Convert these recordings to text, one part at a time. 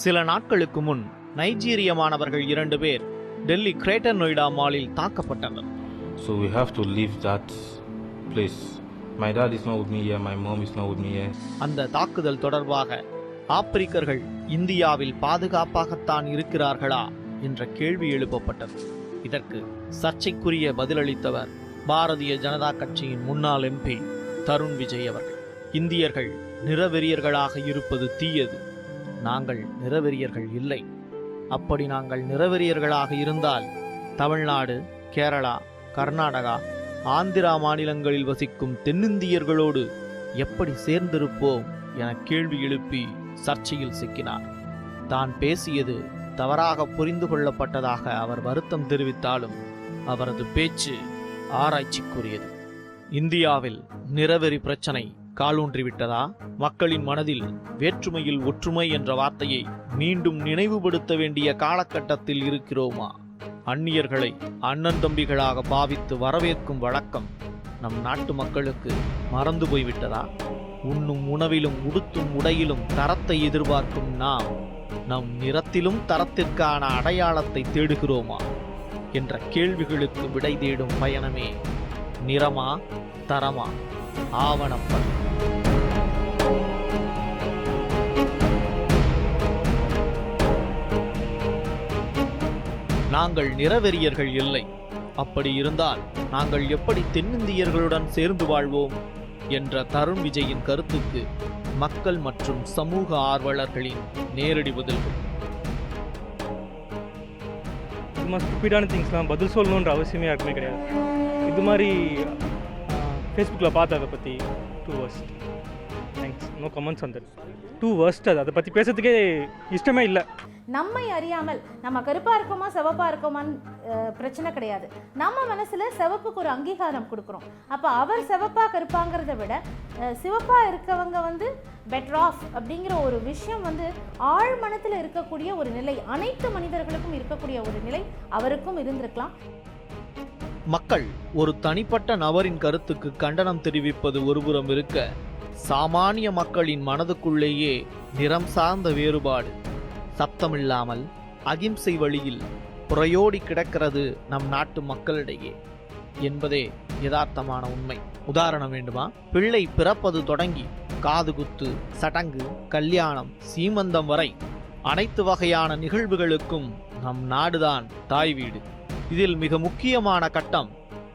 சில நாட்களுக்கு முன் நைஜீரிய மாணவர்கள் 2 பேர் டெல்லி கிரேட்டர் நொய்டா மாலில் தாக்கப்பட்டனர். So we have to leave that place. My dad is not with me here, my mom is not with me here. அந்த தாக்குதல் தொடர்பாக ஆப்பிரிக்கர்கள் இந்தியாவில் பாதுகாப்பாகத்தான் இருக்கிறார்களா என்ற கேள்வி எழுப்பப்பட்டது. இதற்கு சர்ச்சைக்குரிய பதிலளித்தவர் பாரதிய ஜனதா கட்சியின் முன்னாள் MP தருண் விஜய் அவர்கள். இந்தியர்கள் நிறவெறியர்களாக இருப்பது தீயது. நாங்கள் நிறவெறியர்கள் இல்லை. அப்படி நாங்கள் நிறவெறியர்களாக இருந்தால் தமிழ்நாடு, கேரளா, கர்நாடகா, ஆந்திரா மாநிலங்களில் வசிக்கும் தென்னிந்தியர்களோடு எப்படி சேர்ந்திருப்போம் என கேள்வி எழுப்பி சர்ச்சையில் சிக்கினார். தான் பேசியது தவறாக புரிந்து கொள்ளப்பட்டதாக அவர் வருத்தம் தெரிவித்தாலும் அவரது பேச்சு ஆராய்ச்சிக்குரியது. இந்தியாவில் நிறவெறி பிரச்சனை காலூன்றிவிட்டதா? மக்களின் மனதில் வேற்றுமையில் ஒற்றுமை என்ற வார்த்தையை மீண்டும் நினைவுபடுத்த வேண்டிய காலகட்டத்தில் இருக்கிறோமா? அந்நியர்களை அண்ணன் தம்பிகளாக பாவித்து வரவேற்கும் வழக்கம் நம் நாட்டு மக்களுக்கு மறந்து போய்விட்டதா? உண்ணும் உணவிலும் உடுத்தும் உடையிலும் தரத்தை எதிர்பார்க்கும் நாம் நம் நிறத்திலும் தரத்திற்கான அடையாளத்தை தேடுகிறோமா என்ற கேள்விகளுக்கு விடை தேடும் பயணமே நிறமா தரமா ஆவணப்பட. நாங்கள் நிறவெறியர்கள் இல்லை. அப்படி இருந்தால் நாங்கள் எப்படி தென்னிந்தியர்களுடன் சேர்ந்து வாழ்வோம் என்ற தருண் விஜயின் கருத்துக்கு மக்கள் மற்றும் சமூக ஆர்வலர்களின் நேரடி பதில்கள். இது மாதிரி ஸ்டூபிடான திங்ஸ்லாம் பதில் சொல்லணுன்ற அவசியமே யாருக்குமே கிடையாது. இது மாதிரி ஃபேஸ்புக்கில் பார்த்து அதை பற்றி too worst. Thanks, no comments on that. Too worst. அதை பற்றி பேசுறதுக்கே இஷ்டமே இல்லை. நம்மை அறியாமல் நம்ம கருப்பாக இருக்கோமா சிவப்பாக இருக்கோமான்னு பிரச்சனை கிடையாது. நம்ம மனசில் சிவப்புக்கு ஒரு அங்கீகாரம் கொடுக்குறோம். அப்போ அவர் சிவப்பாக கருப்பாங்கிறத விட சிவப்பாக இருக்கவங்க பெட்டர் ஆஃப் அப்படிங்கிற ஒரு விஷயம் ஆழ் மனத்தில் இருக்கக்கூடிய ஒரு நிலை, அனைத்து மனிதர்களுக்கும் இருக்கக்கூடிய ஒரு நிலை அவருக்கும் இருந்திருக்கலாம். மக்கள் ஒரு தனிப்பட்ட நபரின் கருத்துக்கு கண்டனம் தெரிவிப்பது ஒருபுறம் இருக்க, சாமானிய மக்களின் மனதுக்குள்ளேயே நிறம் சார்ந்த வேறுபாடு சத்தமில்லாமல் அகிம்சை வழியில் புறையோடி கிடக்கிறது நம் நாட்டு மக்களிடையே என்பதே யதார்த்தமான உண்மை. உதாரணம் வேண்டுமா? பிள்ளை பிறப்பது தொடங்கி காதுகுத்து, சடங்கு, கல்யாணம், சீமந்தம் வரை அனைத்து வகையான நிகழ்வுகளுக்கும் நம் நாடுதான் தாய் வீடு. இதில் மிக முக்கியமான கட்டம்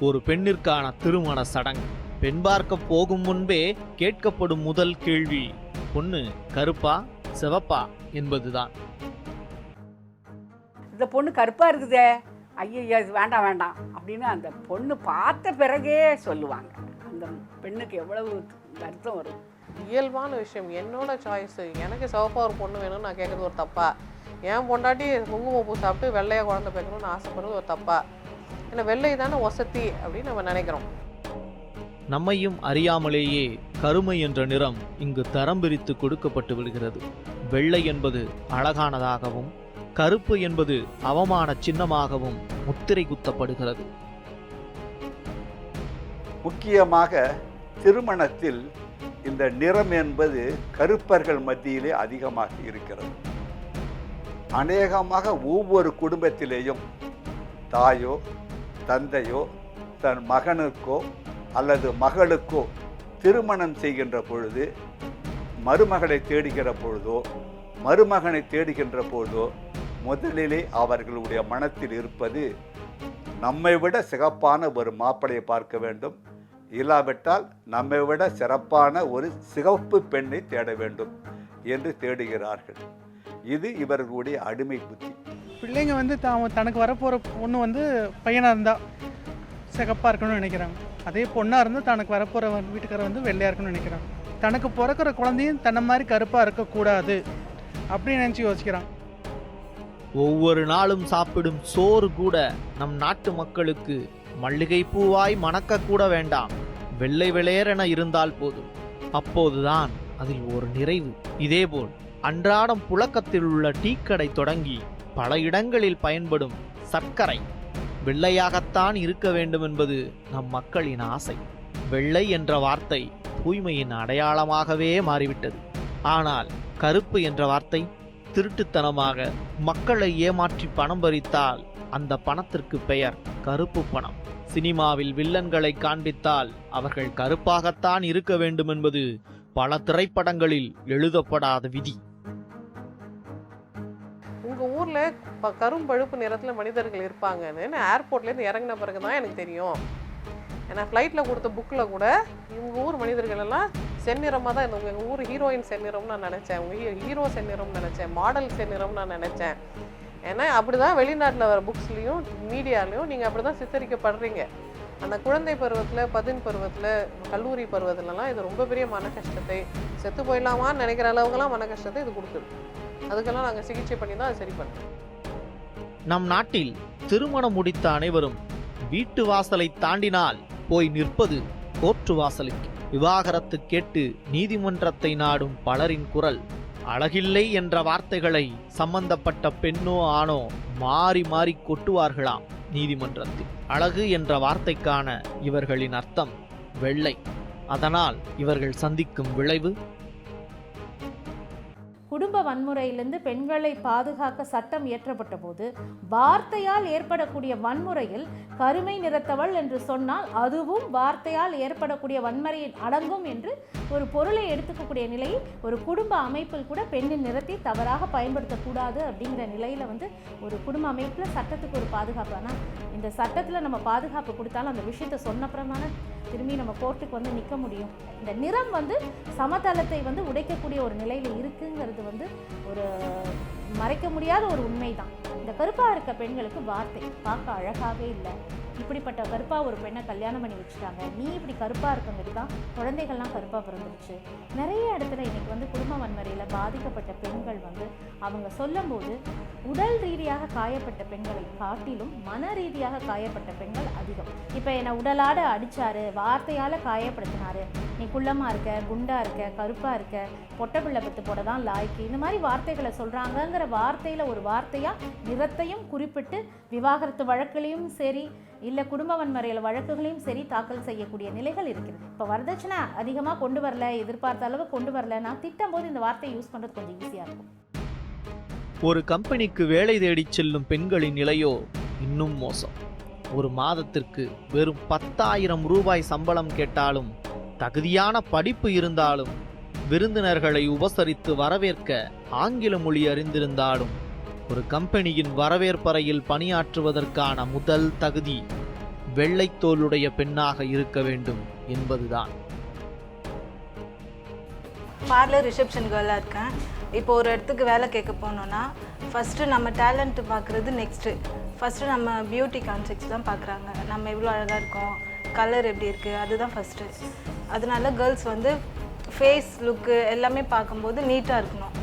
ஒரு பெண்ணிற்கான திருமண சடங்கு. பெண் பார்க்க போகும் முன்பே கேட்கப்படும் முதல் கேள்வி பொண்ணு கருப்பா சிவப்பா என்பதுதான். இந்த பொண்ணு கருப்பாக இருக்குதே, ஐயோ இது வேண்டாம் வேண்டாம் அப்படின்னு அந்த பொண்ணு பார்த்த பிறகே சொல்லுவாங்க. அந்த பெண்ணுக்கு எவ்வளவு வருத்தம் வரும். இயல்பான விஷயம். என்னோட சாய்ஸு. எனக்கு சிவப்பாக ஒரு பொண்ணு வேணும்னு நான் கேட்குறது ஒரு தப்பா? என் பொண்டாட்டி குங்குமப்பூ சாப்பிட்டு வெள்ளையாக குழந்தை பேக்கணும்னு ஆசைப்படுறது ஒரு தப்பா? ஏன்னா வெள்ளை தானே வசதி அப்படின்னு நம்ம நினைக்கிறோம். நம்மையும் அறியாமலேயே கருமை என்ற நிறம் இங்கு தரம் பிரித்து கொடுக்கப்பட்டு விடுகிறது. வெள்ளை என்பது அழகானதாகவும், கருப்பு என்பது அவமான சின்னமாகவும் முத்திரை குத்தப்படுகிறது. முக்கியமாக திருமணத்தில் இந்த நிறம் என்பது கருப்பர்கள் மத்தியிலே அதிகமாக இருக்கிறது. அநேகமாக ஒவ்வொரு குடும்பத்திலேயும் தாயோ தந்தையோ தன் மகனுக்கோ அல்லது மகளுக்கோ திருமணம் செய்கின்ற பொழுது, மருமகளை தேடுகிற பொழுதோ மருமகனை தேடுகின்ற பொழுதோ முதலிலே அவர்களுடைய மனத்தில் இருப்பது நம்மை விட சிறப்பான ஒரு மாப்பிளையை பார்க்க வேண்டும், இல்லாவிட்டால் நம்மை விட சிறப்பான ஒரு சிகப்பு பெண்ணை தேட வேண்டும் என்று தேடுகிறார்கள். இது இவர்களுடைய அடிமை புத்தி. பிள்ளைங்க தனக்கு வரப்போகிற பொண்ணு பையனாக இருந்தால் சிகப்பாக இருக்கணும்னு நினைக்கிறாங்க. அதே பொண்ணாக இருந்தால் தனக்கு வரப்போகிற வீட்டுக்காரர் வெள்ளையாக இருக்கணும்னு நினைக்கிறாங்க. தனக்கு பிறக்கிற குழந்தையும் தன்னை மாதிரி கருப்பாக இருக்கக்கூடாது அப்படின்னு நினச்சி யோசிக்கிறாங்க. ஒவ்வொரு நாளும் சாப்பிடும் சோறு கூட நம் நாட்டு மக்களுக்கு மல்லிகை பூவாய் மணக்க கூட வேண்டாம், வெள்ளை வெளையரென இருந்தால் போதும். அப்போதுதான் அதில் ஒரு நிறைவு. இதேபோல் அன்றாடம் புழக்கத்தில் உள்ள டீக்கடை தொடங்கி பல இடங்களில் பயன்படும் சர்க்கரை வெள்ளையாகத்தான் இருக்க வேண்டும் என்பது நம் மக்களின் ஆசை. வெள்ளை என்ற வார்த்தை தூய்மையின் அடையாளமாகவே மாறிவிட்டது. ஆனால் கருப்பு என்ற வார்த்தை திருட்டுத்தனமாக மக்களை ஏமாற்றி பணம் பறித்தால் அந்த பணத்திற்கு பெயர் கருப்பு பணம். சினிமாவில் வில்லன்களை காண்பித்தால் அவர்கள் கருப்பாகத்தான் இருக்க வேண்டும் என்பது பல திரைப்படங்களில் எழுதப்படாத விதி. உங்கள் ஊரில் கரும்பழுப்பு நிறத்தில் மனிதர்கள் இருப்பாங்கன்னு நான் ஏர்போர்ட்லேருந்து இறங்கின பிறகு தான் எனக்கு தெரியும். ஏன்னா ஃப்ளைட்டில் கொடுத்த புக்கில் கூட இவங்க ஊர் மனிதர்கள் எல்லாம் செந்நிறமாக தான் இருந்தவங்க. எங்கள் ஊர் ஹீரோயின் செந்நிறம்னு நான் நினச்சேன், உங்கள் ஹீரோ செந்நிறம்னு நினச்சேன், மாடல் செந்நிறம்னு நான் நினச்சேன். ஏன்னா அப்படி தான் வெளிநாட்டில் வர புக்ஸ்லேயும் மீடியாலையும் நீங்கள் அப்படி தான் சித்தரிக்கப்படுறீங்க. அந்த குழந்தை பருவத்தில், பதின் பருவத்தில், கல்லூரி பருவத்துலலாம் இது ரொம்ப பெரிய மன கஷ்டத்தை, செத்து போயிடலாமான்னு நினைக்கிற அளவுக்குலாம் மன கஷ்டத்தை இது கொடுக்குது. அதுக்கெல்லாம் நாங்கள் சிகிச்சை பண்ணி தான் அது சரி பண்ணுறோம். நம் நாட்டில் திருமணம் முடித்த அனைவரும் வீட்டு வாசலை தாண்டினால் போய் நிற்பது கோர்ட்டு வாசலுக்கு. விவாகரத்து கேட்டு நீதிமன்றத்தை நாடும் பலரின் குரல் அழகில்லை என்ற வார்த்தைகளை சம்பந்தப்பட்ட பெண்ணோ ஆணோ மாறி மாறி கொட்டுவார்களாம் நீதிமன்றத்தில். அழகு என்ற வார்த்தைக்கான இவர்களின் அர்த்தம் வெள்ளை. அதனால் இவர்கள் சந்திக்கும் விளைவு குடும்ப வன்முறையிலிருந்து பெண்களை பாதுகாக்க சட்டம் இயற்றப்பட்ட போது வார்த்தையால் ஏற்படக்கூடிய வன்முறையில் கருமை நிறத்தவள் என்று சொன்னால் அதுவும் வார்த்தையால் ஏற்படக்கூடிய வன்முறையில் அடங்கும் என்று ஒரு பொருளை எடுத்துக்கக்கூடிய நிலையில் ஒரு குடும்ப அமைப்பில் கூட பெண்ணின் நிறத்தை தவறாக பயன்படுத்தக்கூடாது அப்படிங்கிற நிலையில் ஒரு குடும்ப அமைப்பில் சட்டத்துக்கு ஒரு பாதுகாப்பு. ஆனால் இந்த சட்டத்தில் நம்ம பாதுகாப்பு கொடுத்தாலும் அந்த விஷயத்தை சொன்னப்புறமான திரும்பி நம்ம கோர்ட்டுக்கு நிற்க முடியும். இந்த நிறம் சமதளத்தை உடைக்கக்கூடிய ஒரு நிலையில் இருக்குங்கிறது ஒரு மறைக்க முடியாத ஒரு உண்மை தான். இந்த கருப்பாக இருக்க பெண்களுக்கு வார்த்தை பார்க்க அழகாகவே இல்லை, இப்படிப்பட்ட கருப்பாக ஒரு பெண்ணை கல்யாணம் பண்ணி வச்சுட்டாங்க, நீ இப்படி கருப்பாக இருக்கங்கிறது தான் குழந்தைகள்லாம் கருப்பாக பிறந்துருச்சு. நிறைய இடத்துல இன்னைக்கு குடும்ப வன்முறையில் பாதிக்கப்பட்ட பெண்கள் அவங்க சொல்லும்போது உடல் ரீதியாக காயப்பட்ட பெண்களை காட்டிலும் மன ரீதியாக காயப்பட்ட பெண்கள் அதிகம். இப்போ என்னை உடலாட அடித்தாரு, வார்த்தையால் காயப்படுத்தினாரு, நீ குள்ளமாக இருக்க, குண்டாக இருக்க, கருப்பாக இருக்க, பொட்டை பிள்ளை பத்து போட தான் லாய்க்கு, இந்த மாதிரி வார்த்தைகளை சொல்கிறாங்கங்கிற வார்த்தையில் ஒரு வார்த்தையாக நிறத்தையும் குறிப்பிட்டு விவாகரத்து வழக்குலையும் சரி இல்லை குடும்ப வன்முறையில் வழக்குகளையும் சரி தாக்கல் செய்யக்கூடிய நிலைகள் இருக்கிறது. இப்போ வரதட்சணை அதிகமாக கொண்டு வரல, எதிர்பார்த்த அளவு கொண்டு வரல, நான் திட்டம் போது இந்த வார்த்தையை யூஸ் பண்ணுறது கொஞ்சம் ஈஸியாக இருக்கும். ஒரு கம்பெனிக்கு வேலை தேடிச் செல்லும் பெண்களின் நிலையோ இன்னும் மோசம். ஒரு மாதத்திற்கு வெறும் 10,000 ரூபாய் சம்பளம் கேட்டாலும், தகுதியான படிப்பு இருந்தாலும், விருந்தினர்களை உபசரித்து வரவேற்க ஆங்கில மொழி அறிந்திருந்தாலும், ஒரு கம்பெனியின் வரவேற்பறையில் பணியாற்றுவதற்கான முதல் தகுதி வெள்ளைத்தோலுடைய பெண்ணாக இருக்க வேண்டும் என்பதுதான். பார்லர் ரிசப்ஷன் கேர்ளாக இருக்கேன். இப்போ ஒரு இடத்துக்கு வேலை கேட்க போனோன்னா ஃபஸ்ட்டு நம்ம டேலண்ட்டு பார்க்குறது நெக்ஸ்ட்டு. ஃபஸ்ட்டு நம்ம பியூட்டி கான்செப்ட்ஸ் தான் பார்க்குறாங்க. நம்ம எவ்வளோ அழகாக இருக்கோம், கலர் எப்படி இருக்குது, அதுதான் ஃபஸ்ட்டு. அதனால கேர்ள்ஸ் ஃபேஸ் லுக்கு எல்லாமே பார்க்கும்போது நீட்டாக இருக்கணும்.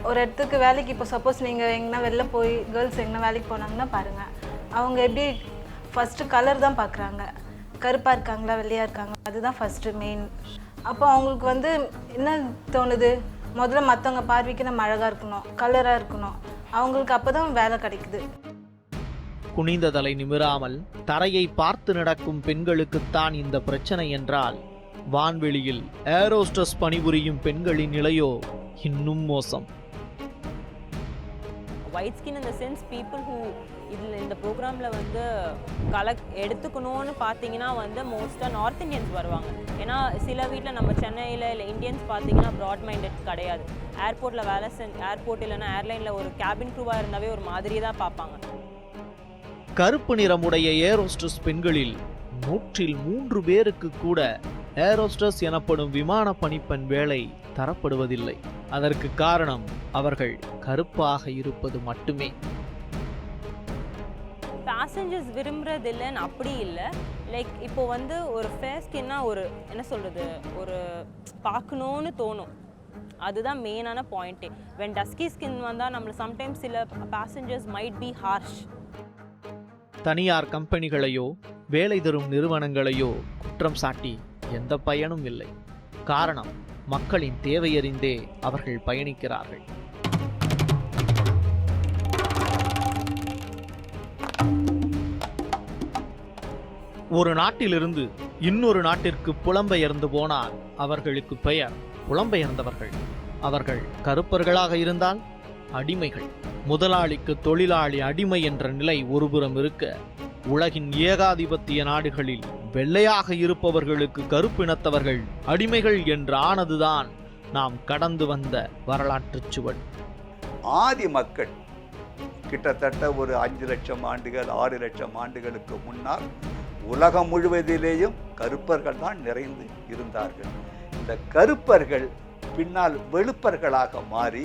ஒரு இடத்துக்கு வேலைக்கு இப்போ சப்போஸ் நீங்கள் எங்கன்னா வெளில போய் கேர்ள்ஸ் எங்கன்னா வேலைக்கு போனாங்கன்னா பாருங்கள், அவங்க எப்படி ஃபஸ்ட்டு கலர் தான் பார்க்குறாங்க, கருப்பாக இருக்காங்களா வெள்ளையாக இருக்காங்க, அதுதான் ஃபஸ்ட்டு மெயின். அப்போ அவங்களுக்கு என்ன தோணுது, முதல்ல மற்றவங்க பார்வைக்கு நம்ம அழகாக இருக்கணும், கலராக இருக்கணும், அவங்களுக்கு அப்போ தான் வேலை கிடைக்குது. குனிந்த தலை நிமிராமல் தரையை பார்த்து நடக்கும் பெண்களுக்குத்தான் இந்த பிரச்சனை என்றால், வான்வெளியில் ஏரோஸ்டஸ் பணிபுரியும் பெண்களின் நிலையோ இன்னும் மோசம். ஒயிட் ஸ்கின் இந்த சென்ஸ் பீப்புள் ஹூ இதில் இந்த ப்ரோக்ராமில் எடுத்துக்கணும்னு பார்த்தீங்கன்னா மோஸ்ட்டாக நார்த் இந்தியன்ஸ் வருவாங்க. ஏன்னா சில வீட்டில் நம்ம சென்னையில் இல்லை இந்தியன்ஸ் பார்த்தீங்கன்னா ப்ராட் மைண்டட் கிடையாது. ஏர்போர்ட்டில் ஏர்போர்ட் இல்லைன்னா ஏர்லைனில் ஒரு கேபின் க்ரூவாக இருந்தாவே ஒரு மாதிரியே தான் பார்ப்பாங்க. கருப்பு நிறமுடைய ஏரோஸ்டஸ் பெண்களில் 103 பேருக்கு கூட ஏரோஸ்டஸ் எனப்படும் விமான பணிப்பெண் வேலை தரப்படுவதில்லை. அதற்கு காரணம் அவர்கள் கருப்பாக இருப்பது மட்டுமே. பேசஞ்சர்ஸ் விரும்புறது இல்லைன்னு அப்படி இல்லை. லைக் இப்போ ஒரு ஃபேர் ஸ்கின்னா ஒரு என்ன சொல்கிறது, ஒரு பார்க்கணுன்னு தோணும், அதுதான் மெயினான பாயிண்ட்டே. வென் டஸ்கி ஸ்கின் வந்தால் நம்மளை சம்டைம்ஸ் சில பேசஞ்சர்ஸ் மைட் பி ஹார்ஷ். தனியார் கம்பெனிகளையோ வேலை தரும் நிறுவனங்களையோ குற்றம் சாட்டி எந்த பயனும் இல்லை. காரணம், மக்களின் தேவையறிந்தே அவர்கள் பயணிக்கிறார்கள். ஒரு நாட்டிலிருந்து இன்னொரு நாட்டிற்கு புலம்பெயர்ந்து போனால் அவர்களுக்கு பெயர் புலம்பெயர்ந்தவர்கள். அவர்கள் கருப்பர்களாக இருந்தால் அடிமைகள். முதலாளிக்கு தொழிலாளி அடிமை என்ற நிலை ஒருபுறம் இருக்க, உலகின் ஏகாதிபத்திய நாடுகளில் வெள்ளையாக இருப்பவர்களுக்கு கருப்பினத்தவர்கள் அடிமைகள் என்று ஆனதுதான் நாம் கடந்து வந்த வரலாற்றுச் சுவடு. ஆதி மக்கள் கிட்டத்தட்ட ஒரு 5 லட்சம் ஆண்டுகள் 6 லட்சம் ஆண்டுகளுக்கு முன்னால் உலகம் முழுவதிலேயும் கருப்பர்கள் தான் நிறைந்து இருந்தார்கள். இந்த கருப்பர்கள் பின்னால் வெளுப்பர்களாக மாறி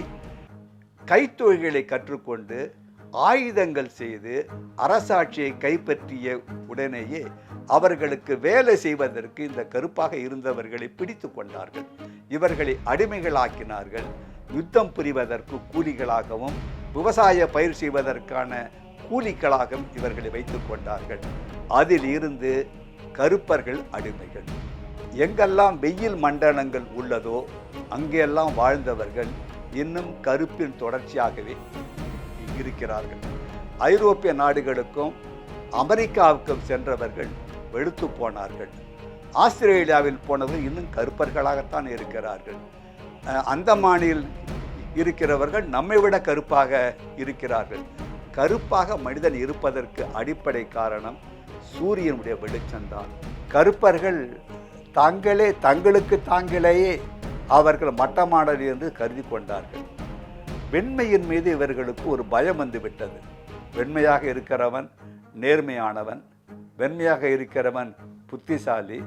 கைத்தொழில்களை கற்றுக்கொண்டு ஆயுதங்கள் செய்து அரசாட்சியை கைப்பற்றிய உடனேயே அவர்களுக்கு வேலை செய்வதற்கு இந்த கருப்பாக இருந்தவர்களை பிடித்து கொண்டார்கள். இவர்களை அடிமைகளாக்கினார்கள். யுத்தம் புரிவதற்கு கூலிகளாகவும் விவசாய பயிர் செய்வதற்கான கூலிகளாகவும் இவர்களை வைத்து கொண்டார்கள். அதில் இருந்து கருப்பர்கள் அடிமைகள். எங்கெல்லாம் வெயில் மண்டலங்கள் உள்ளதோ அங்கெல்லாம் வாழ்ந்தவர்கள் இன்னும் கருப்பின் தொடர்ச்சியாகவே இருக்கிறார்கள். ஐரோப்பிய நாடுகளுக்கும் அமெரிக்காவுக்கும் சென்றவர்கள் வெளுத்து போனார்கள். ஆஸ்திரேலியாவில் போனவர்கள் இன்னும் கருப்பர்களாகத்தான் இருக்கிறார்கள். அந்தமானில் இருக்கிறவர்கள் நம்மை விட கருப்பாக இருக்கிறார்கள். கருப்பாக மனிதன் இருப்பதற்கு அடிப்படை காரணம் சூரியனுடைய வெளிச்சம்தான். கருப்பர்கள் தங்களுக்கு தாங்களேயே அவர்கள் மட்டமானது என்று கருதி கொண்டார்கள். வெண்மையின் மீது இவர்களுக்கு ஒரு பயம் வந்து விட்டது. வெண்மையாக இருக்கிறவன் நேர்மையானவன், வெண்மையாக இருக்கிறவன் புத்திசாலி,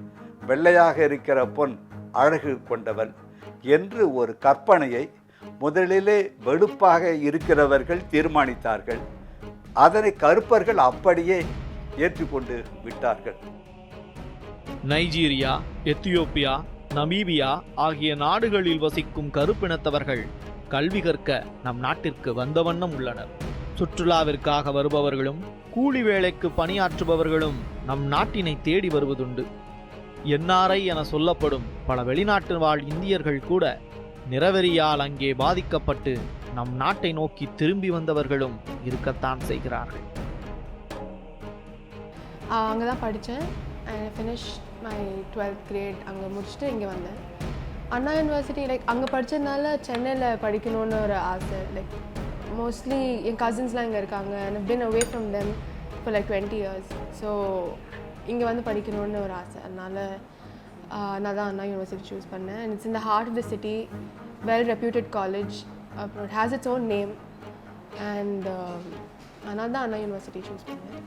வெள்ளையாக இருக்கிற பொன் அழகு கொண்டவன் என்று ஒரு கற்பனையை முதலிலே வெளுப்பாக இருக்கிறவர்கள் தீர்மானித்தார்கள். அதனை கருப்பர்கள் அப்படியே ஏற்றுக்கொண்டு விட்டார்கள். நைஜீரியா, எத்தியோப்பியா, நமீபியா ஆகிய நாடுகளில் வசிக்கும் கருப்பினத்தவர்கள் கல்வி கற்க நம் நாட்டிற்கு வந்த வண்ணம் உள்ளனர். சுற்றுலாவிற்காக வருபவர்களும் கூலி வேலைக்கு பணியாற்றுபவர்களும் நம் நாட்டினை தேடி வருவதுண்டு. NRI என சொல்லப்படும் பல வெளிநாட்டு வாழ் இந்தியர்கள் கூட நிறவெறியால் அங்கே பாதிக்கப்பட்டு நம் நாட்டை நோக்கி திரும்பி வந்தவர்களும் இருக்கத்தான் செய்கிறார்கள். அங்கே தான் படித்தேன். I finish my 12th grade அங்கே முடிச்சுட்டு இங்கே வந்தேன். அண்ணா யூனிவர்சிட்டி அங்கே படித்ததுனால சென்னையில் படிக்கணுன்னு ஒரு ஆசை. மோஸ்ட்லி என் கசின்ஸ்லாம் இங்கே இருக்காங்க. and I've been away from them for 20 years. So இங்கே வந்து படிக்கணுன்னு ஒரு ஆசை. அதனால் நான் தான் அண்ணா யூனிவர்சிட்டி சூஸ் பண்ணேன். and it's in the heart of the city, well reputed college. It has its own name and அதனால தான் அண்ணா யூனிவர்சிட்டி சூஸ் பண்ணேன்.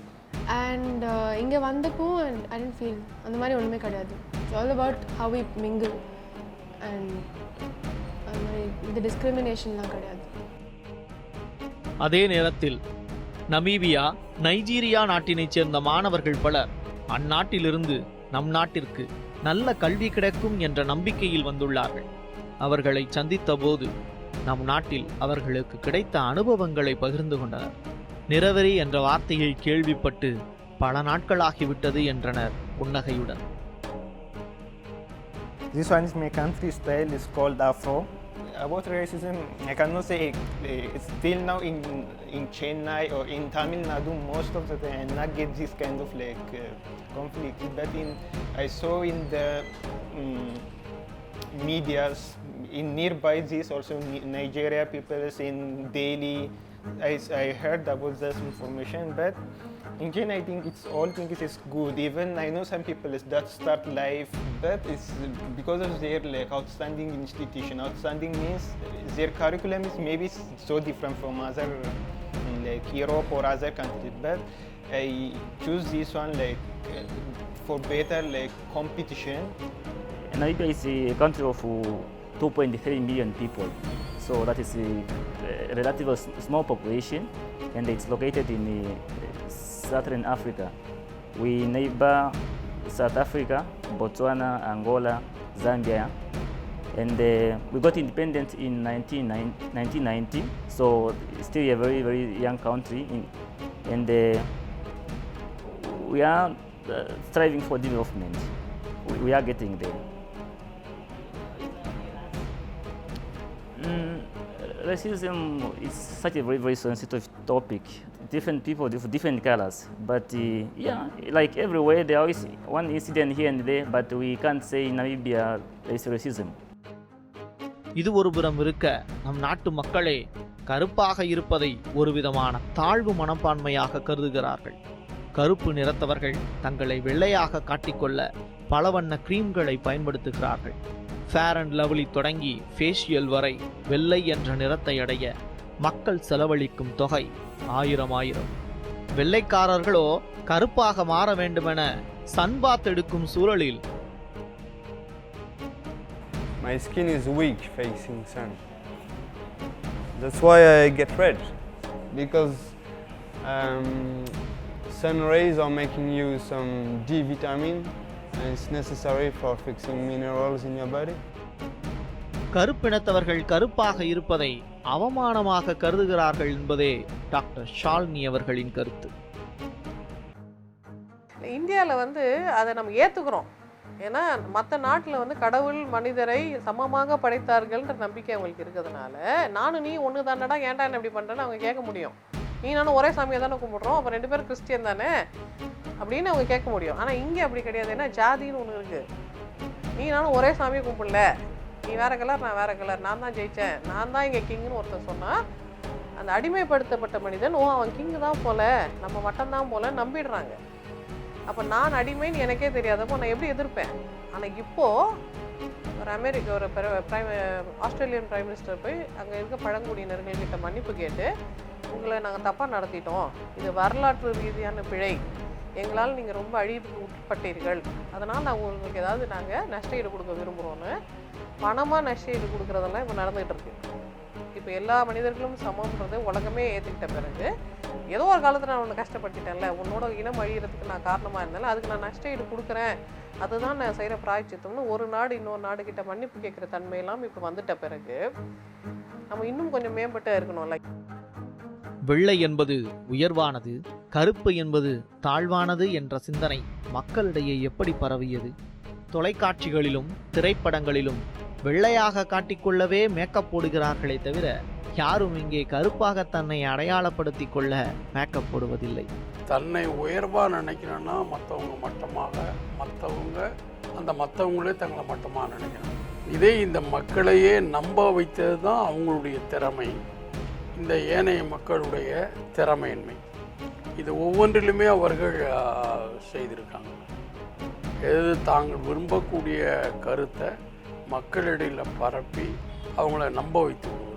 and இங்கே வந்தப்போ I didn't feel அந்த மாதிரி ஒன்றுமே கிடையாது. It's all about how we mingle and அந்த மாதிரி இந்த டிஸ்கிரிமினேஷன்லாம் கிடையாது. அதே நேரத்தில் நமீபியா, நைஜீரியா நாட்டினைச் சேர்ந்த மாணவர்கள் பலர் அந்நாட்டிலிருந்து நம் நாட்டிற்கு நல்ல கல்வி கிடைக்கும் என்ற நம்பிக்கையில் வந்துள்ளார்கள். அவர்களை சந்தித்த போது நம் நாட்டில் அவர்களுக்கு கிடைத்த அனுபவங்களை பகிர்ந்து கொண்டனர். நிறவெறி என்ற வார்த்தையை கேள்விப்பட்டு பல நாட்களாகிவிட்டது என்றனர் புன்னகையுடன். This one is my country style, it's called Afro. About racism, I cannot say it's still now in Chennai or in Tamil Nadu most of the time I not get this kind of conflict. But I saw in the medias in nearby this also Nigeria people in Delhi. I heard about this information, but in China I think it's all things is good. Even I know some people that start life, but it's because of their outstanding institution. Outstanding means their curriculum is maybe so different from other Europe or other countries. But I choose this one for better competition. Namibia is a country of 2.3 million people. So that is a relatively small population, and it's located in Southern Africa. We neighbor South Africa, Botswana, Angola, Zambia, and we got independence in 1990. So it's still a very, very young country, and we are striving for development. We are getting there. Racism is such a very, very sensitive topic. Different people, different colors. But yeah, like everywhere, there is one incident here and there, but we can't say in Namibia there is racism. இது ஒரு புறம் இருக்க, நம் நாட்டு மக்களே கருப்பாக இருப்பதை ஒரு விதமான தாழ்வு மனப்பான்மையாக கருதுகிறார்கள். கருப்பு நிறத்தவர்கள் தங்களை வெள்ளையாக காட்டிக்கொள்ள பல வண்ண கிரீம்களை பயன்படுத்துகிறார்கள். ஃபேர் அண்ட் லவ்லி தொடங்கி ஃபேஷியல் வரை வெள்ளை என்ற நிறத்தை அடைய மக்கள் செலவழிக்கும் தொகை 1000. வெள்ளைக்காரர்களோ கருப்பாக மாற வேண்டுமென சன்பாத் எடுக்கும் சூழலில் My skin is weak facing sun. That's why I get red. Because sun rays are making you some D vitamin and it's necessary for fixing minerals in your body. கருப்பினத்தவர்கள் கருப்பாக இருப்பதை அவமானமாக கருதுகிறார்கள் என்பதே டாக்டர் ஷாலினி அவர்களின் கருத்து. இந்தியாவில் அதை நம்ம ஏற்றுக்கிறோம். ஏன்னா மற்ற நாட்டில் கடவுள் மனிதரை சமமாக படைத்தார்கள்ன்ற நம்பிக்கை அவங்களுக்கு இருக்கிறதுனால நானும் நீ ஒன்று தானடா ஏன்டா என்ன இப்படி பண்ணுறேன்னு அவங்க கேட்க முடியும். நீ நானும் ஒரே சாமியை தானே கும்பிட்றோம், அப்போ 2 பேரும் கிறிஸ்டியன் தானே அப்படின்னு அவங்க கேட்க முடியும். ஆனால் இங்கே அப்படி கிடையாது. ஏன்னா ஜாதின்னு ஒன்று இருக்குது. நீ நானும் ஒரே சாமியை கும்பிடல, நீ வேறு கலர் நான் வேறு கலர், நான் தான் ஜெயித்தேன், நான் தான் இங்கே கிங்குன்னு ஒருத்தர் சொன்னால் அந்த அடிமைப்படுத்தப்பட்ட மனிதன் அவன் கிங்கு தான் போல, நம்ம மட்டும்தான் போல நம்பிடுறாங்க. அப்போ நான் அடிமைன்னு எனக்கே தெரியாதப்போ நான் எப்படி எதிர்ப்பேன்? ஆனால் இப்போது ஒரு ஆஸ்திரேலியன் பிரைம் மினிஸ்டர் போய் அங்கே இருக்க பழங்குடியினர்கள்கிட்ட மன்னிப்பு கேட்டு உங்களை நாங்கள் தப்பாக நடத்திட்டோம், இது வரலாற்று ரீதியான பிழை, எங்களால் நீங்கள் ரொம்ப அழிவுக்கு உட்பட்டீர்கள், அதனால் நாங்கள் உங்களுக்கு ஏதாவது நாங்கள் நஷ்டஈடு கொடுக்க விரும்புகிறோன்னு பணமாக நஷ்டஈடு கொடுக்குறதெல்லாம் இப்போ நடந்துகிட்டு இருக்கு. இப்போ எல்லா மனிதர்களும் சமம்ன்றது உலகமே ஏற்றுக்கிட்ட பிறகு ஏதோ ஒரு காலத்தில் நான் உன்னை கஷ்டப்பட்டுட்டேன்ல, உன்னோட இனம் அழிகிறதுக்கு நான் காரணமாக இருந்தாலும் அதுக்கு நான் நஷ்டஈடு கொடுக்குறேன், அதுதான் நான் செய்கிற பிராய்ச்சித்தம்னு ஒரு நாடு இன்னொரு நாடுகிட்ட மன்னிப்பு கேட்குற தன்மையெல்லாம் இப்போ வந்துட்ட பிறகு நம்ம இன்னும் கொஞ்சம் மேம்பட்டு இருக்கணும்ல. வெள்ளை என்பது உயர்வானது, கருப்பு என்பது தாழ்வானது என்ற சிந்தனை மக்களிடையே எப்படி பரவியது? தொலைக்காட்சிகளிலும் திரைப்படங்களிலும் வெள்ளையாக காட்டிக்கொள்ளவே மேக்கப் போடுகிறார்களே தவிர யாரும் இங்கே கருப்பாக தன்னை அடையாளப்படுத்திக் கொள்ள மேக்கப் போடுவதில்லை. தன்னை உயர்வாக நினைக்கணும்னா மற்றவங்க மட்டமாக, மற்றவங்க அந்த மற்றவங்களே தங்களை மட்டமாக நினைக்கணும். இதே இந்த மக்களையே நம்ப வைத்தது தான் அவங்களுடைய திறமை, இந்த ஏனைய மக்களுடைய திறமையின்மை. இது ஒவ்வொன்றிலுமே அவர்கள் செய்திருக்காங்க. எது தாங்கள் விரும்பக்கூடிய கருத்தை மக்களிடையில் பரப்பி அவங்கள நம்ப வைத்து விடுவது.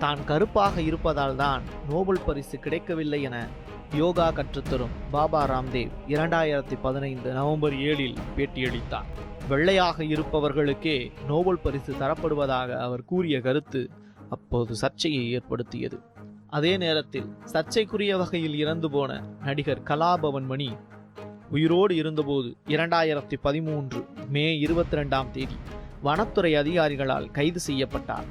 தான் கருப்பாக இருப்பதால் தான் நோபல் பரிசு கிடைக்கவில்லை என யோகா கற்றுத்தரும் பாபா ராம்தேவ் 2015 நவம்பர் 7 பேட்டியளித்தார். வெள்ளையாக இருப்பவர்களுக்கே நோபல் பரிசு தரப்படுவதாக அவர் கூறிய கருத்து அப்போது சர்ச்சையை ஏற்படுத்தியது. அதே நேரத்தில் சர்ச்சைக்குரிய வகையில் இறந்து போன நடிகர் கலாபவன் மணி உயிரோடு இருந்தபோது 2013 மே 22 வனத்துறை அதிகாரிகளால் கைது செய்யப்பட்டார்.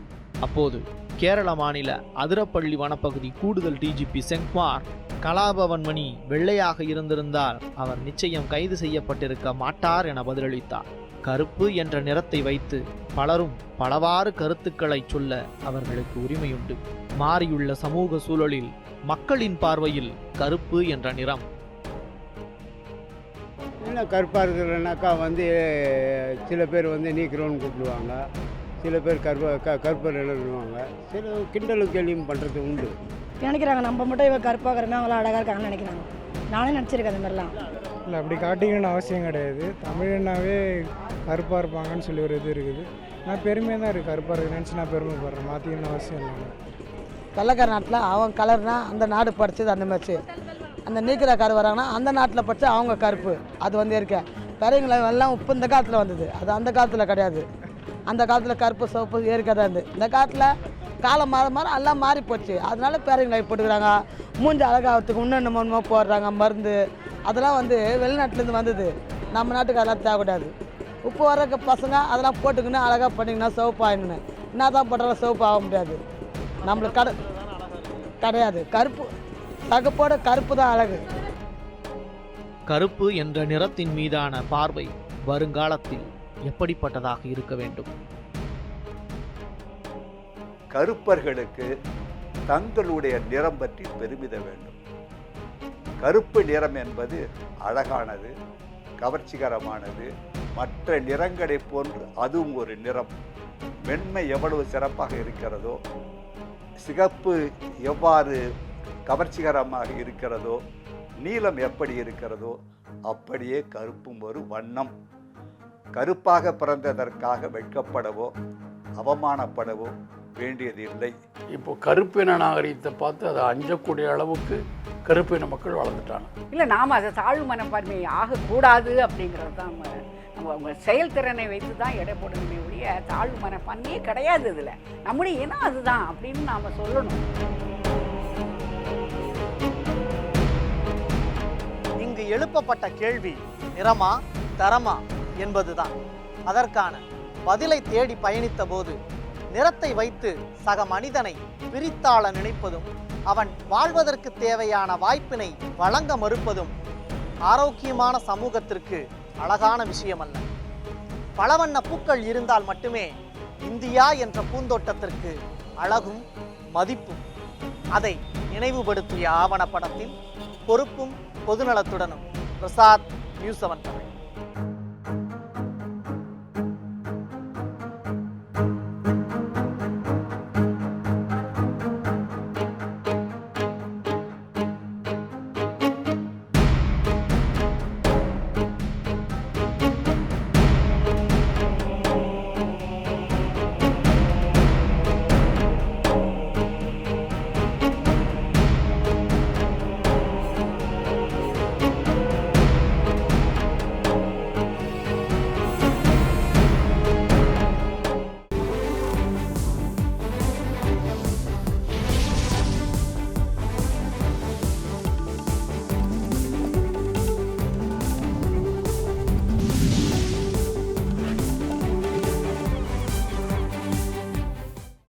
அப்போது கேரள மாநில அதிரப்பள்ளி வனப்பகுதி கூடுதல் டிஜிபி செங்மார் கலாபவன் மணி வெள்ளையாக இருந்திருந்தால் அவர் நிச்சயம் கைது செய்யப்பட்டிருக்க மாட்டார் என பதிலளித்தார். கருப்பு என்ற நிறத்தை வைத்து பலரும் பலவாறு கருத்துக்களை சொல்ல அவர்களுக்கு உரிமையுண்டு. மாறியுள்ள சமூக சூழலில் மக்களின் பார்வையில் கருப்பு என்ற நிறம் என்ன கருப்பாக இருக்கிறனாக்கா சில பேர் நீக்கிறோன்னு கூப்பிடுவாங்க, சில பேர் கருப்பர் எழுதுவாங்க, சில கிண்டலும் கேள்வியும் பண்ணுறது உண்டு. நினைக்கிறாங்க நம்ம மட்டும் இவங்க கருப்பாக இருக்கிறவங்க அவங்கள அழகாக இருக்காங்கன்னு நினைக்கிறாங்க. நானே நினச்சிருக்கேன் அந்த மாதிரிலாம். இல்லை, அப்படி காட்டிக்கணும்னு அவசியம் கிடையாது. தமிழ்னாவே கருப்பாக இருப்பாங்கன்னு சொல்லி ஒரு இது இருக்குது. நான் பெருமையாக தான் இருக்குது, கருப்பாக இருக்குது நினச்சி நான் பெருமைப்படுறேன். மாற்றிக்கணும்னு அவசியம் இல்லை. வெள்ளைக்கார நாட்டில் அவன் கலர்னா அந்த நாடு படித்தது அந்த மாதிரி, அந்த நீக்கிறக்கார் வராங்கன்னா அந்த நாட்டில் படித்தா அவங்க கருப்பு. அது இருக்க பெரியங்களை எல்லாம் உப்பு இந்த காலத்தில் வந்தது, அது அந்த காலத்தில் கிடையாது. அந்த காலத்தில் கருப்பு சிவப்பு ஏற்க தான் இருந்தது. இந்த காலத்தில் காலம் மாற எல்லாம் மாறி போச்சு. அதனால பேரங்களை போட்டுக்கிறாங்க. மூஞ்சி அழகாகிறதுக்கு இன்னொன்று போடுறாங்க மருந்து. அதெல்லாம் வெளிநாட்டிலேருந்து வந்தது. நம்ம நாட்டுக்கு அதெல்லாம் தேவைக்கூடாது. உப்பு வர பசங்க அதெல்லாம் போட்டுக்கின்னு அழகாக பண்ணிங்கன்னா சிவப்பாயின்னு என்ன தான் போட்டாலும் சிவப்பு ஆக முடியாது. நம்மளுக்கு கிடையாது. கருப்பு தகப்போட கருப்பு தான் அழகு. கருப்பு என்ற நிறத்தின் மீதான பார்வை வருங்காலத்தில் எப்படிப்பட்டதாக இருக்க வேண்டும்? கருப்பர்களுக்கு தங்களுடைய நிறம் பற்றி பெருமித வேண்டும். கருப்பு நிறம் என்பது அழகானது, கவர்ச்சிகரமானது. மற்ற நிறங்களை போன்று அதுவும் ஒரு நிறம். வெண்மை எவ்வளவு சிறப்பாக இருக்கிறதோ சிகப்பு எவ்வாறு கவர்ச்சிகரமாக இருக்கிறதோ, நீலம் எப்படி இருக்கிறதோ, அப்படியே கருப்பும் ஒரு வண்ணம். கருப்பாக பிறந்ததற்காக வெட்கப்படவோ அவமானப்படவோ வேண்டியதில்லை. இப்போ கருப்பின நாகரிகத்தை பார்த்து அதை அஞ்சக்கூடிய அளவுக்கு கருப்பின மக்கள் வளர்ந்துட்டாங்க. இல்லை, நாம் அதை தாழ்வு மனப்பான்மை ஆகக்கூடாது அப்படிங்கிறது தான் நம்ம செயல்திறனை வைத்து தான் எடை போடணுமே ஒழிய தாழ்வு மனப்பான்மையே கிடையாது. இதில் நம்முடைய இனம் அதுதான் அப்படின்னு நாம் சொல்லணும். இங்கு எழுப்பப்பட்ட கேள்வி நிறமா தரமா என்பதுதான். அதற்கான பதிலை தேடி பயணித்த போது நிறத்தை வைத்து சக மனிதனை பிரித்தாள நினைப்பதும் அவன் வாழ்வதற்கு தேவையான வாய்ப்பினை வழங்க மறுப்பதும் ஆரோக்கியமான சமூகத்திற்கு அழகான விஷயமல்ல. பலவண்ண பூக்கள் இருந்தால் மட்டுமே இந்தியா என்ற பூந்தோட்டத்திற்கு அழகும் மதிப்பும். அதை நினைவுபடுத்திய ஆவணப்படத்தில் பொறுப்பும் பொதுநலத்துடனும் பிரசாத், நியூஸ் 7 தமிழ்.